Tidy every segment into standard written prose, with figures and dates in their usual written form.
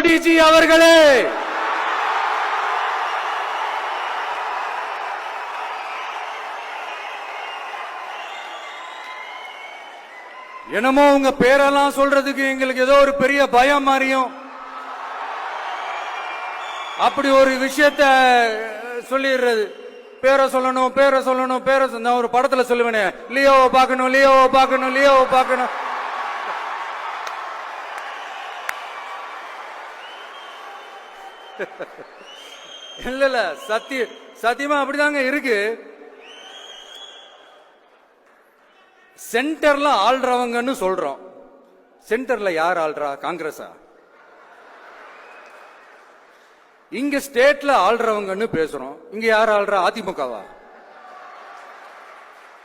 மோடிஜி அவர்களே, என்னமோ உங்க பேரெல்லாம் சொல்றதுக்கு எங்களுக்கு ஏதோ ஒரு பெரிய பயம் மாதிரியும் அப்படி ஒரு விஷயத்த சொல்லிடுறது. பேரை சொல்லணும், பேரை சொல்லணும், பேரை நான் ஒரு படத்துல சொல்லுவேனே, லியோவை பார்க்கணும், லியோவை பார்க்கணும், லியோவை பார்க்கணும். இல்ல இல்ல, சத்தியமா அப்படிதாங்க இருக்கு. சென்டர்ல ஆள்றவங்கன்னு சொல்றோம். சென்டர்ல யார் ஆள்றா? காங்கிரஸா? இங்க ஸ்டேட்ல ஆள்றவங்கன்னு பேசுறோம். இங்க யார் ஆள்றா? அதிமுகவா?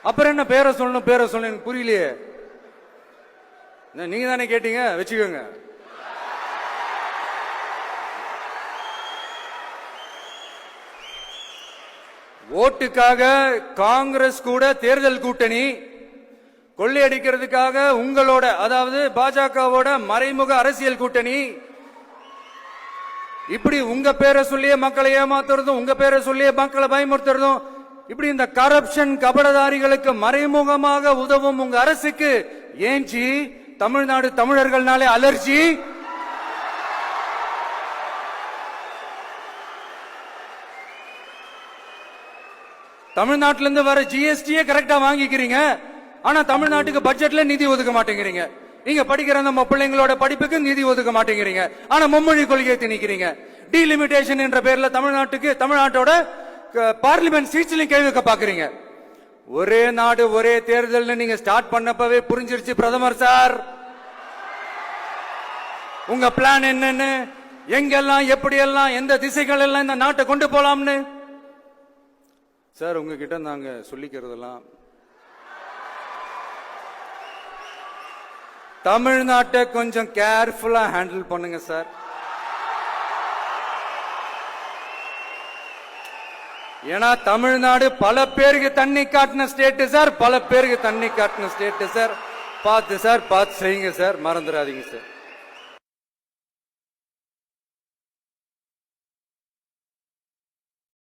அப்புறம் என்ன பேரை சொல்லணும், பேரை சொல்லணும்? புரியலையே. நீங்க தானே கேட்டீங்க, வச்சுக்கோங்க. ஓட்டுக்காக காங்கிரஸ் கூட தேர்தல் கூட்டணி, கொள்ளையடிக்கிறதுக்காக உங்களோட, அதாவது பாஜகவோட மறைமுக அரசியல் கூட்டணி, இப்படி உங்க பேரை சொல்லியே மக்களை ஏமாத்துறதும், உங்க பேரை சொல்லியே மக்களை பயமுறுத்துறதும், இப்படி இந்த கரப்ஷன் கபடதாரிகளுக்கு மறைமுகமாக உதவும் உங்க அரசுக்கு ஏஞ்சி தமிழ்நாடு தமிழர்கள்னாலே அலர்ஜி. தமிழ்நாட்டில இருந்து வர ஜிஎஸ்டியே கரெக்டா வாங்கிக்கிறீங்க, ஆனா தமிழ்நாட்டுக்கு பட்ஜெட்ல நிதி ஒதுக்க மாட்டேங்கிறீங்க. நீங்க படிக்கிற நம்ம பிள்ளைங்களோட படிப்புக்கு நிதி ஒதுக்க மாட்டேங்கிறீங்க, ஆனா மும்மொழி கொள்கையை திணிக்கிறீங்க. டீலிமிட்டேஷன் என்ற பேர்ல தமிழ்நாட்டோட பார்லிமெண்ட் சீட்ஸ்லயும் கேள்வி வைக்க பாக்குறீங்க. ஒரே நாடு ஒரே தேர்தல் நீங்க ஸ்டார்ட் பண்ணப்பவே புரிஞ்சிருச்சு பிரதமர் சார், உங்க பிளான் என்னன்னு, எங்கெல்லாம் எப்படி எல்லாம் எந்த திசைகள் எல்லாம் இந்த நாட்டை கொண்டு போலாம்னு. சார் உங்ககிட்ட நாங்க சொல்லிக்கிறதெல்லாம், தமிழ்நாட்டை கொஞ்சம் கேர்ஃபுல்லா ஹேண்டில் பண்ணுங்க சார். ஏன்னா தமிழ்நாடு பல பேருக்கு தண்ணி காட்டின ஸ்டேட் சார், பல பேருக்கு தண்ணி காட்டின ஸ்டேட் சார். பார்த்து சார், பார்த்து செய்யுங்க சார், மறந்துடாதீங்க சார்.